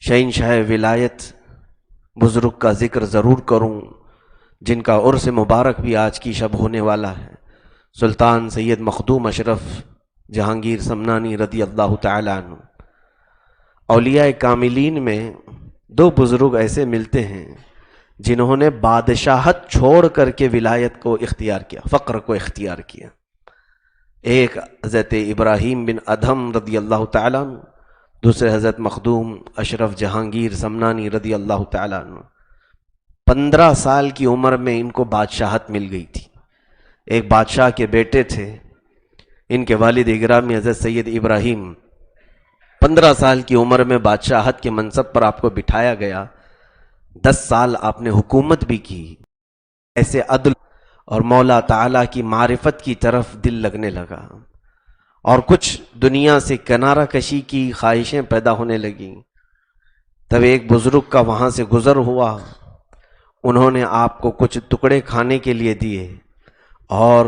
شہنشاہ ولایت بزرگ کا ذکر ضرور کروں، جن کا عرس مبارک بھی آج کی شب ہونے والا ہے، سلطان سید مخدوم اشرف جہانگیر سمنانی رضی اللہ تعالی عنہ۔ اولیاء کاملین میں دو بزرگ ایسے ملتے ہیں جنہوں نے بادشاہت چھوڑ کر کے ولایت کو اختیار کیا، فقر کو اختیار کیا۔ ایک حضرت ابراہیم بن ادھم رضی اللہ تعالیٰ عنہ، دوسرے حضرت مخدوم اشرف جہانگیر سمنانی رضی اللہ تعالیٰ عنہ۔ 15 سال کی عمر میں ان کو بادشاہت مل گئی تھی۔ ایک بادشاہ کے بیٹے تھے، ان کے والد گرامی حضرت سید ابراہیم۔ 15 سال کی عمر میں بادشاہت کے منصب پر آپ کو بٹھایا گیا۔ 10 سال آپ نے حکومت بھی کی۔ ایسے عدل اور مولا تعالیٰ کی معرفت کی طرف دل لگنے لگا، اور کچھ دنیا سے کنارہ کشی کی خواہشیں پیدا ہونے لگیں۔ تب ایک بزرگ کا وہاں سے گزر ہوا، انہوں نے آپ کو کچھ ٹکڑے کھانے کے لیے دیے اور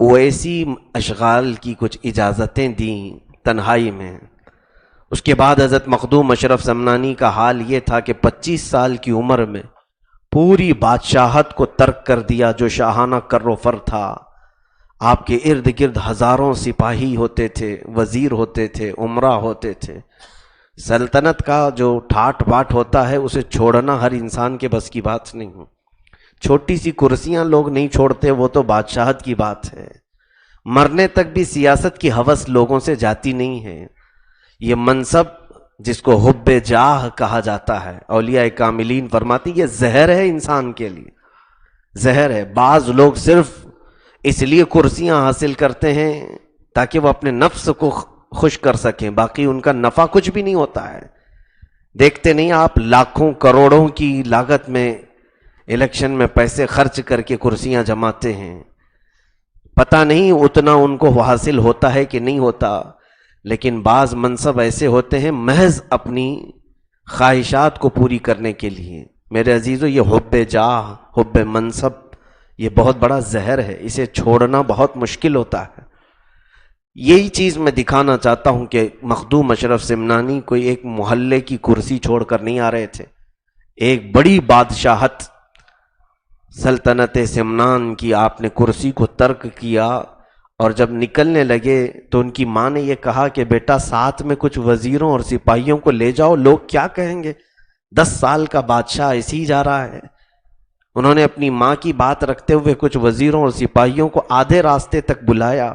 اویسی اشغال کی کچھ اجازتیں دیں تنہائی میں۔ اس کے بعد حضرت مخدوم اشرف سمنانی کا حال یہ تھا کہ 25 سال کی عمر میں پوری بادشاہت کو ترک کر دیا جو شاہانہ کر و فر تھا۔ آپ کے ارد گرد ہزاروں سپاہی ہوتے تھے، وزیر ہوتے تھے، امراء ہوتے تھے۔ سلطنت کا جو ٹھاٹ باٹ ہوتا ہے اسے چھوڑنا ہر انسان کے بس کی بات نہیں۔ چھوٹی سی کرسیاں لوگ نہیں چھوڑتے، وہ تو بادشاہت کی بات ہے۔ مرنے تک بھی سیاست کی ہوس لوگوں سے جاتی نہیں ہے۔ یہ منصب جس کو حب جاہ کہا جاتا ہے، اولیاء کاملین فرماتی یہ زہر ہے انسان کے لیے، زہر ہے۔ بعض لوگ صرف اس لیے کرسیاں حاصل کرتے ہیں تاکہ وہ اپنے نفس کو خوش کر سکیں، باقی ان کا نفع کچھ بھی نہیں ہوتا ہے۔ دیکھتے نہیں آپ لاکھوں کروڑوں کی لاگت میں الیکشن میں پیسے خرچ کر کے کرسیاں جماتے ہیں، پتہ نہیں اتنا ان کو حاصل ہوتا ہے کہ نہیں ہوتا۔ لیکن بعض منصب ایسے ہوتے ہیں محض اپنی خواہشات کو پوری کرنے کے لیے۔ میرے عزیزو، یہ حب جاہ، حب منصب، یہ بہت بڑا زہر ہے، اسے چھوڑنا بہت مشکل ہوتا ہے۔ یہی چیز میں دکھانا چاہتا ہوں کہ مخدوم اشرف سمنانی کوئی ایک محلے کی کرسی چھوڑ کر نہیں آ رہے تھے، ایک بڑی بادشاہت سلطنت سمنان کی آپ نے کرسی کو ترک کیا، اور جب نکلنے لگے تو ان کی ماں نے یہ کہا کہ بیٹا ساتھ میں کچھ وزیروں اور سپاہیوں کو لے جاؤ، لوگ کیا کہیں گے، 10 سال کا بادشاہ ایسے ہی جا رہا ہے۔ انہوں نے اپنی ماں کی بات رکھتے ہوئے کچھ وزیروں اور سپاہیوں کو آدھے راستے تک بلایا،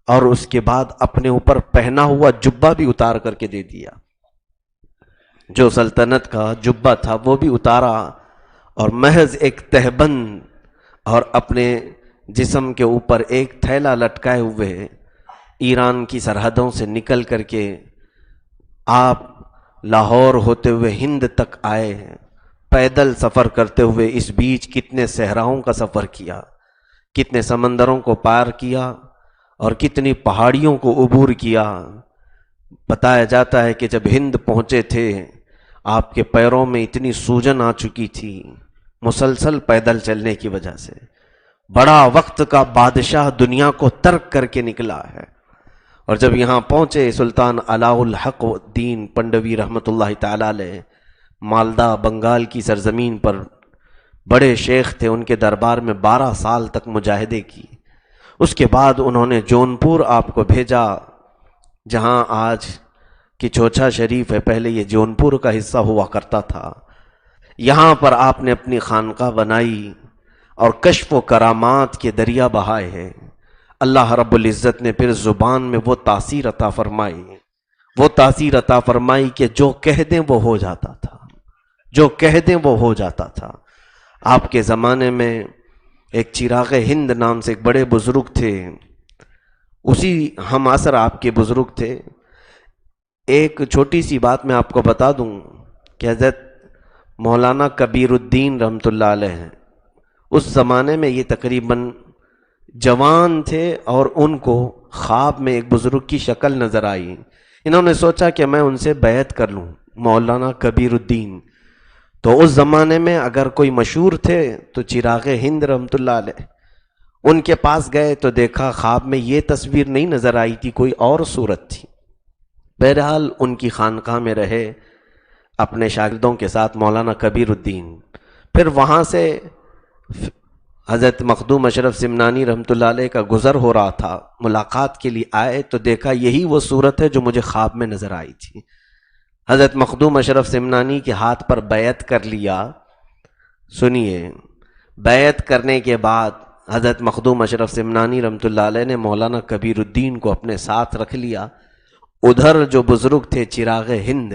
اور اس کے بعد اپنے اوپر پہنا ہوا جبہ بھی اتار کر کے دے دیا۔ جو سلطنت کا جبہ تھا وہ بھی اتارا، اور محض ایک تہبند اور اپنے جسم کے اوپر ایک تھیلا لٹکائے ہوئے ایران کی سرحدوں سے نکل کر کے آپ لاہور ہوتے ہوئے ہند تک آئے ہیں۔ پیدل سفر کرتے ہوئے اس بیچ کتنے صحراؤں کا سفر کیا، کتنے سمندروں کو پار کیا، اور کتنی پہاڑیوں کو عبور کیا۔ بتایا جاتا ہے کہ جب ہند پہنچے تھے آپ کے پیروں میں اتنی سوجن آ چکی تھی مسلسل پیدل چلنے کی وجہ سے۔ بڑا وقت کا بادشاہ دنیا کو ترک کر کے نکلا ہے، اور جب یہاں پہنچے سلطان علاء الحق الدین پنڈوی رحمۃ اللہ تعالی علیہ، مالدہ بنگال کی سرزمین پر بڑے شیخ تھے، ان کے دربار میں 12 سال تک مجاہدے کی۔ اس کے بعد انہوں نے جونپور آپ کو بھیجا، جہاں آج کی چوچھا شریف ہے، پہلے یہ جونپور کا حصہ ہوا کرتا تھا۔ یہاں پر آپ نے اپنی خانقاہ بنائی اور کشف و کرامات کے دریا بہائے ہیں۔ اللہ رب العزت نے پھر زبان میں وہ تاثیر عطا فرمائی، وہ تاثیر عطا فرمائی کہ جو کہہ دیں وہ ہو جاتا تھا، جو کہہ دیں وہ ہو جاتا تھا۔ آپ کے زمانے میں ایک چراغ ہند نام سے ایک بڑے بزرگ تھے، اسی ہم عصر آپ کے بزرگ تھے۔ ایک چھوٹی سی بات میں آپ کو بتا دوں کہ حضرت مولانا کبیر الدین رحمۃ اللہ علیہ ہیں، اس زمانے میں یہ تقریباً جوان تھے، اور ان کو خواب میں ایک بزرگ کی شکل نظر آئی۔ انہوں نے سوچا کہ میں ان سے بیعت کر لوں، مولانا کبیر الدین۔ تو اس زمانے میں اگر کوئی مشہور تھے تو چراغ ہند رحمۃ اللہ علیہ، ان کے پاس گئے تو دیکھا خواب میں یہ تصویر نہیں نظر آئی تھی، کوئی اور صورت تھی۔ بہرحال ان کی خانقاہ میں رہے، اپنے شاگردوں کے ساتھ مولانا کبیر الدین، پھر وہاں سے حضرت مخدوم اشرف سمنانی رحمۃ اللہ علیہ کا گزر ہو رہا تھا، ملاقات کے لیے آئے تو دیکھا یہی وہ صورت ہے جو مجھے خواب میں نظر آئی تھی۔ حضرت مخدوم اشرف سمنانی کے ہاتھ پر بیعت کر لیا۔ سنیے، بیعت کرنے کے بعد حضرت مخدوم اشرف سمنانی رحمۃ اللہ علیہ نے مولانا کبیر الدین کو اپنے ساتھ رکھ لیا۔ ادھر جو بزرگ تھے چراغ ہند،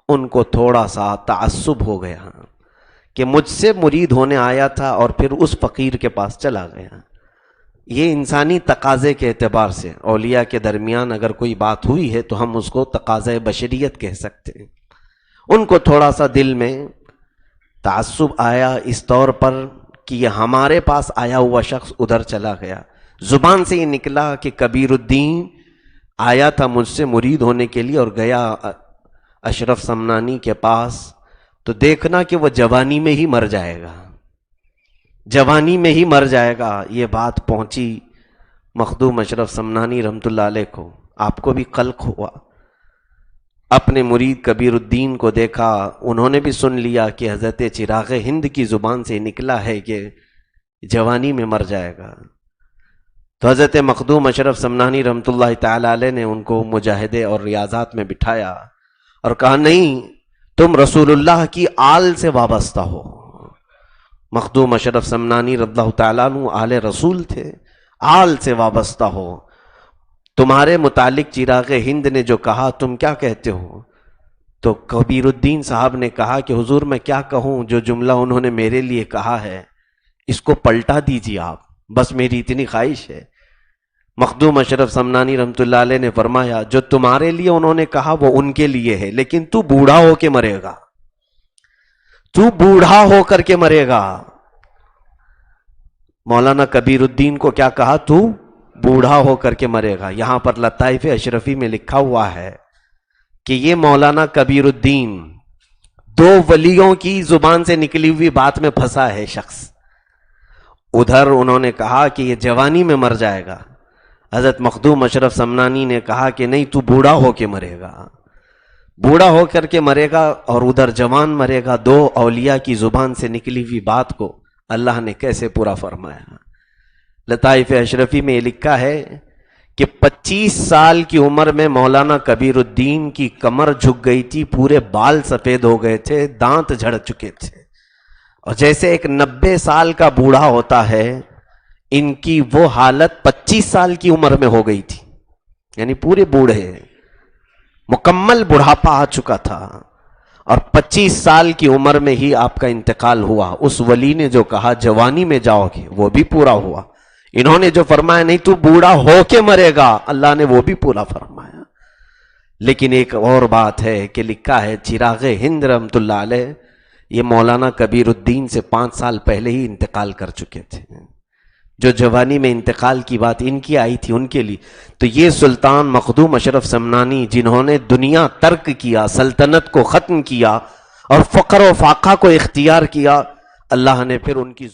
ان کو تھوڑا سا تعصب ہو گیا کہ مجھ سے مرید ہونے آیا تھا اور پھر اس فقیر کے پاس چلا گیا۔ یہ انسانی تقاضے کے اعتبار سے اولیاء کے درمیان اگر کوئی بات ہوئی ہے تو ہم اس کو تقاضۂ بشریت کہہ سکتے ہیں۔ ان کو تھوڑا سا دل میں تعصب آیا اس طور پر کہ یہ ہمارے پاس آیا ہوا شخص ادھر چلا گیا۔ زبان سے یہ نکلا کہ کبیر الدین آیا تھا مجھ سے مرید ہونے کے لیے اور گیا اشرف سمنانی کے پاس، تو دیکھنا کہ وہ جوانی میں ہی مر جائے گا، جوانی میں ہی مر جائے گا۔ یہ بات پہنچی مخدوم اشرف سمنانی رحمۃ اللہ علیہ کو، آپ کو بھی قلق ہوا۔ اپنے مرید کبیر الدین کو دیکھا، انہوں نے بھی سن لیا کہ حضرت چراغ ہند کی زبان سے نکلا ہے کہ جوانی میں مر جائے گا۔ تو حضرت مخدوم اشرف سمنانی رحمۃ اللہ تعالی علیہ نے ان کو مجاہدے اور ریاضات میں بٹھایا اور کہا نہیں، تم رسول اللہ کی آل سے وابستہ ہو۔ مخدوم اشرف سمنانی رضی اللہ تعالیٰ عنہ آل رسول تھے، آل سے وابستہ ہو۔ تمہارے متعلق چراغ ہند نے جو کہا تم کیا کہتے ہو؟ تو کبیر الدین صاحب نے کہا کہ حضور میں کیا کہوں، جو جملہ انہوں نے میرے لیے کہا ہے اس کو پلٹا دیجیے آپ، بس میری اتنی خواہش ہے۔ مخدوم اشرف سمنانی رحمۃ اللہ علیہ نے فرمایا جو تمہارے لیے انہوں نے کہا وہ ان کے لیے ہے، لیکن تو بوڑھا ہو کے مرے گا، تو بوڑھا ہو کر کے مرے گا۔ مولانا کبیر الدین کو کیا کہا؟ تو بوڑھا ہو کر کے مرے گا۔ یہاں پر لطائف اشرفی میں لکھا ہوا ہے کہ یہ مولانا کبیر الدین دو ولیوں کی زبان سے نکلی ہوئی بات میں پھنسا ہے شخص۔ ادھر انہوں نے کہا کہ یہ جوانی میں مر جائے گا، حضرت مخدوم اشرف سمنانی نے کہا کہ نہیں، تو بوڑھا ہو کے مرے گا، بوڑھا ہو کر کے مرے گا، اور ادھر جوان مرے گا۔ دو اولیاء کی زبان سے نکلی ہوئی بات کو اللہ نے کیسے پورا فرمایا؟ لطائف اشرفی میں یہ لکھا ہے کہ 25 سال کی عمر میں مولانا کبیر الدین کی کمر جھک گئی تھی، پورے بال سفید ہو گئے تھے، دانت جھڑ چکے تھے، اور جیسے ایک 90 سال کا بوڑھا ہوتا ہے ان کی وہ حالت 25 سال کی عمر میں ہو گئی تھی، یعنی پورے بوڑھے، مکمل بڑھاپا آ چکا تھا، اور 25 سال کی عمر میں ہی آپ کا انتقال ہوا۔ اس ولی نے جو کہا جوانی میں جاؤ گے وہ بھی پورا ہوا، انہوں نے جو فرمایا نہیں تو بوڑھا ہو کے مرے گا، اللہ نے وہ بھی پورا فرمایا۔ لیکن ایک اور بات ہے کہ لکھا ہے چراغ ہند رحمۃ اللہ علیہ یہ مولانا کبیر الدین سے 5 سال پہلے ہی انتقال کر چکے تھے۔ جو جوانی میں انتقال کی بات ان کی آئی تھی ان کے لیے، تو یہ سلطان مخدوم اشرف سمنانی جنہوں نے دنیا ترک کیا، سلطنت کو ختم کیا اور فقر و فاقہ کو اختیار کیا، اللہ نے پھر ان کی